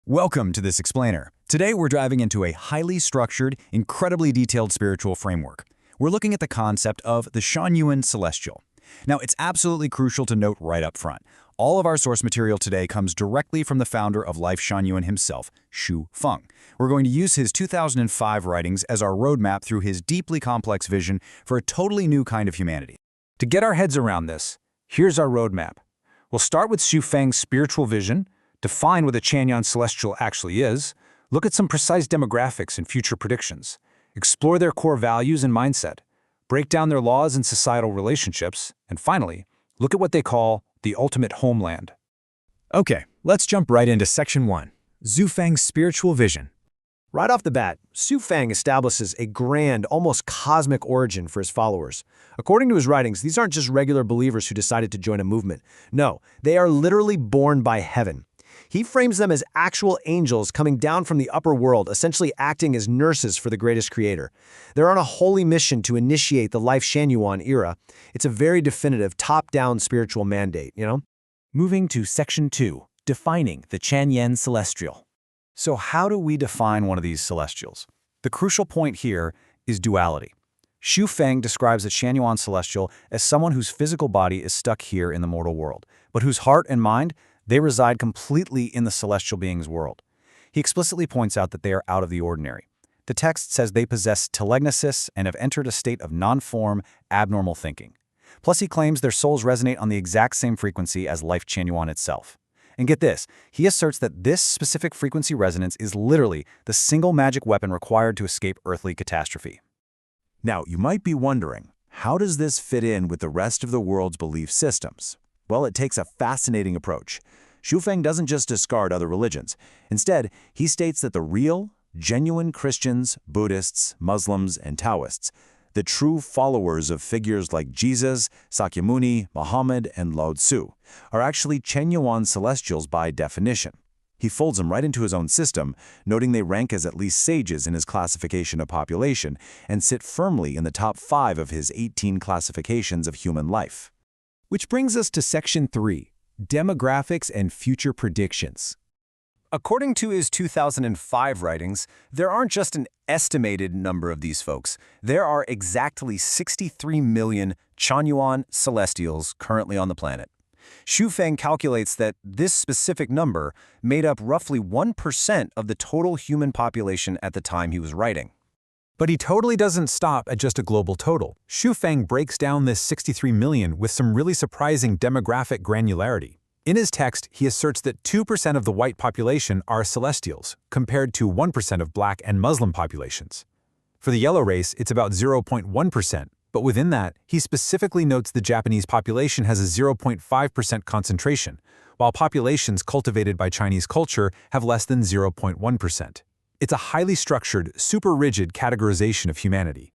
Welcome to this explainer. Today we're diving into a highly structured, incredibly detailed spiritual framework. We're looking at the concept of the Chanyuan Celestial. Now, it's absolutely crucial to note right up front. All of our source material today comes directly from the founder of Life Chanyuan himself, Xu Feng. We're going to use his 2005 writings as our roadmap through his deeply complex vision for a totally new kind of humanity. To get our heads around this, here's our roadmap. We'll start with Xu Feng's spiritual vision, define what the Chanyuan Celestial actually is, look at some precise demographics and future predictions, explore their core values and mindset, break down their laws and societal relationships, and finally, look at what they call the ultimate homeland. Okay, let's jump right into Section 1, Xu Feng's spiritual vision. Right off the bat, Xu Feng establishes a grand, almost cosmic origin for his followers. According to his writings, these aren't just regular believers who decided to join a movement. No, they are literally born by heaven. He frames them as actual angels coming down from the upper world, essentially acting as nurses for the greatest creator. They're on a holy mission to initiate the Life Chanyuan era. It's a very definitive, top-down spiritual mandate, Moving to Section 2, defining the Chanyuan Celestial. So how do we define one of these celestials? The crucial point here is duality. Xu Feng describes the Chanyuan Celestial as someone whose physical body is stuck here in the mortal world, but whose heart and mind, they reside completely in the celestial being's world. He explicitly points out that they are out of the ordinary. The text says they possess telegnosis and have entered a state of non-form, abnormal thinking. Plus, he claims their souls resonate on the exact same frequency as Life Chanyuan itself. And get this, he asserts that this specific frequency resonance is literally the single magic weapon required to escape earthly catastrophe. Now, you might be wondering, how does this fit in with the rest of the world's belief systems? Well, it takes a fascinating approach. Xu Feng doesn't just discard other religions. Instead, he states that the real, genuine Christians, Buddhists, Muslims, and Taoists, the true followers of figures like Jesus, Sakyamuni, Muhammad, and Lao Tzu, are actually Chanyuan Celestials by definition. He folds them right into his own system, noting they rank as at least sages in his classification of population and sit firmly in the top 5 of his 18 classifications of human life. Which brings us to Section 3, demographics and future predictions. According to his 2005 writings, there aren't just an estimated number of these folks. There are exactly 63 million Chanyuan Celestials currently on the planet. Xu Feng calculates that this specific number made up roughly 1% of the total human population at the time he was writing. But he totally doesn't stop at just a global total. Xu Feng breaks down this 63 million with some really surprising demographic granularity. In his text, he asserts that 2% of the white population are celestials, compared to 1% of black and Muslim populations. For the yellow race, it's about 0.1%, but within that, he specifically notes the Japanese population has a 0.5% concentration, while populations cultivated by Chinese culture have less than 0.1%. It's a highly structured, super rigid categorization of humanity.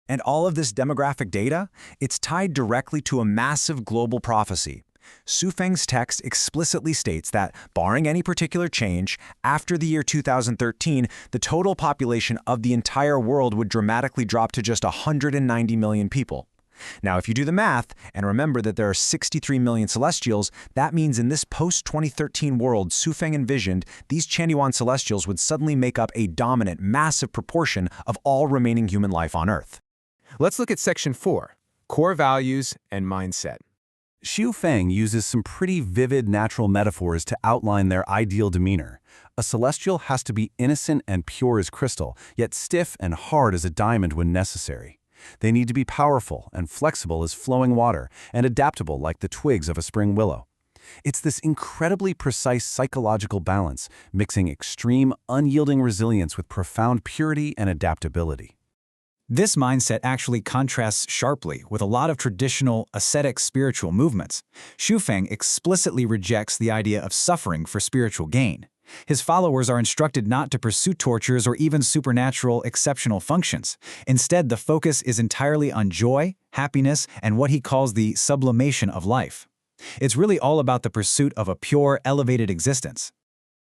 And all of this demographic data, it's tied directly to a massive global prophecy. Xu Feng's text explicitly states that, barring any particular change, after the year 2013, the total population of the entire world would dramatically drop to just 190 million people. Now, if you do the math, and remember that there are 63 million Celestials, that means in this post-2013 world Xu Feng envisioned, these Chanyuan Celestials would suddenly make up a dominant, massive proportion of all remaining human life on Earth. Let's look at Section 4, core values and mindset. Xu Feng uses some pretty vivid natural metaphors to outline their ideal demeanor. A celestial has to be innocent and pure as crystal, yet stiff and hard as a diamond when necessary. They need to be powerful and flexible as flowing water and adaptable like the twigs of a spring willow. It's this incredibly precise psychological balance, mixing extreme, unyielding resilience with profound purity and adaptability. This mindset actually contrasts sharply with a lot of traditional, ascetic spiritual movements. Xu Feng explicitly rejects the idea of suffering for spiritual gain. His followers are instructed not to pursue tortures or even supernatural, exceptional functions. Instead, the focus is entirely on joy, happiness, and what he calls the sublimation of life. It's really all about the pursuit of a pure, elevated existence.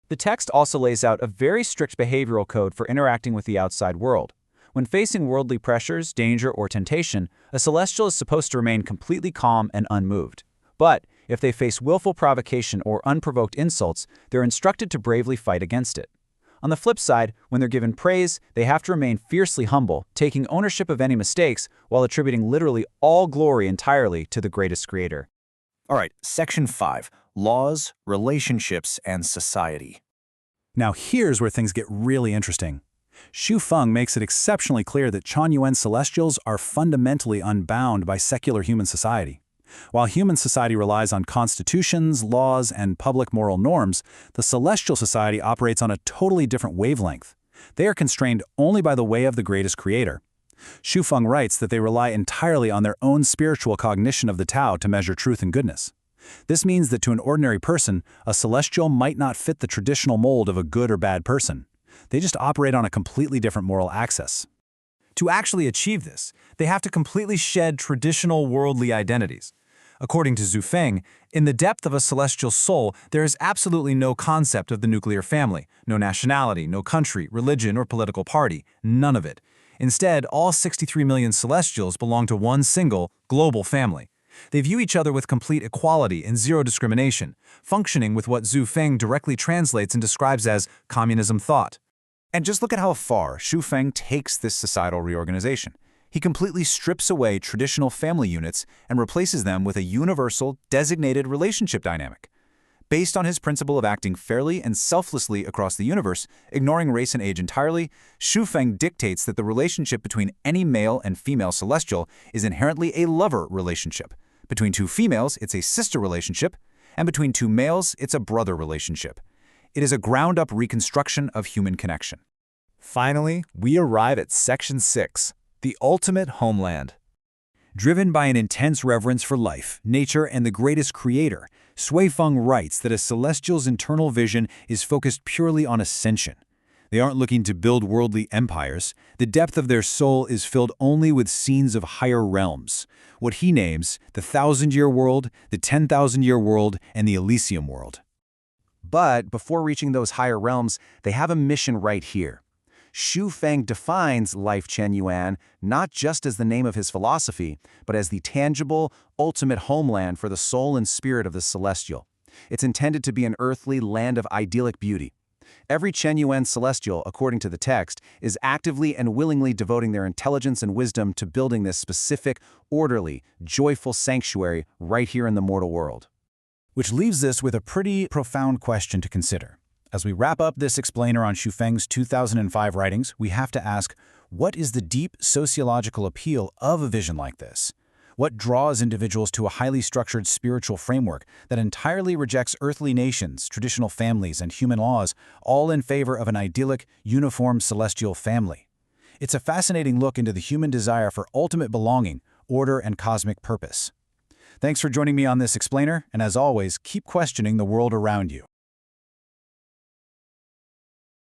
The text also lays out a very strict behavioral code for interacting with the outside world. When facing worldly pressures, danger, or temptation, a celestial is supposed to remain completely calm and unmoved. But If they face willful provocation or unprovoked insults, they're instructed to bravely fight against it. On the flip side, when they're given praise, they have to remain fiercely humble, taking ownership of any mistakes while attributing literally all glory entirely to the greatest creator. All right, Section 5, Laws, Relationships, and Society. Now here's where things get really interesting. Xu Feng makes it exceptionally clear that Chanyuan Celestials are fundamentally unbound by secular human society. While human society relies on constitutions, laws, and public moral norms, the celestial society operates on a totally different wavelength. They are constrained only by the way of the greatest creator. Xu Feng writes that they rely entirely on their own spiritual cognition of the Tao to measure truth and goodness. This means that to an ordinary person, a celestial might not fit the traditional mold of a good or bad person. They just operate on a completely different moral axis. To actually achieve this, they have to completely shed traditional worldly identities. According to Xu Feng, in the depth of a celestial soul, there is absolutely no concept of the nuclear family, no nationality, no country, religion, or political party, none of it. Instead, all 63 million celestials belong to one single, global family. They view each other with complete equality and zero discrimination, functioning with what Xu Feng directly translates and describes as communism thought. And just look at how far Xu Feng takes this societal reorganization. He completely strips away traditional family units and replaces them with a universal, designated relationship dynamic. Based on his principle of acting fairly and selflessly across the universe, ignoring race and age entirely, Xu Feng dictates that the relationship between any male and female celestial is inherently a lover relationship. Between two females, it's a sister relationship, and between two males, it's a brother relationship. It is a ground-up reconstruction of human connection. Finally, we arrive at Section 6, the ultimate homeland. Driven by an intense reverence for life, nature, and the greatest creator, Xu Feng writes that a celestial's internal vision is focused purely on ascension. They aren't looking to build worldly empires. The depth of their soul is filled only with scenes of higher realms, what he names the 1,000-year world, the 10,000-year world, and the Elysium world. But before reaching those higher realms, they have a mission right here. Xu Feng defines Life Chanyuan not just as the name of his philosophy, but as the tangible, ultimate homeland for the soul and spirit of the celestial. It's intended to be an earthly land of idyllic beauty. Every Chanyuan Celestial, according to the text, is actively and willingly devoting their intelligence and wisdom to building this specific, orderly, joyful sanctuary right here in the mortal world. Which leaves us with a pretty profound question to consider. As we wrap up this explainer on Xu Feng's 2005 writings, we have to ask, what is the deep sociological appeal of a vision like this? What draws individuals to a highly structured spiritual framework that entirely rejects earthly nations, traditional families, and human laws, all in favor of an idyllic, uniform celestial family? It's a fascinating look into the human desire for ultimate belonging, order, and cosmic purpose. Thanks for joining me on this explainer, and as always, keep questioning the world around you.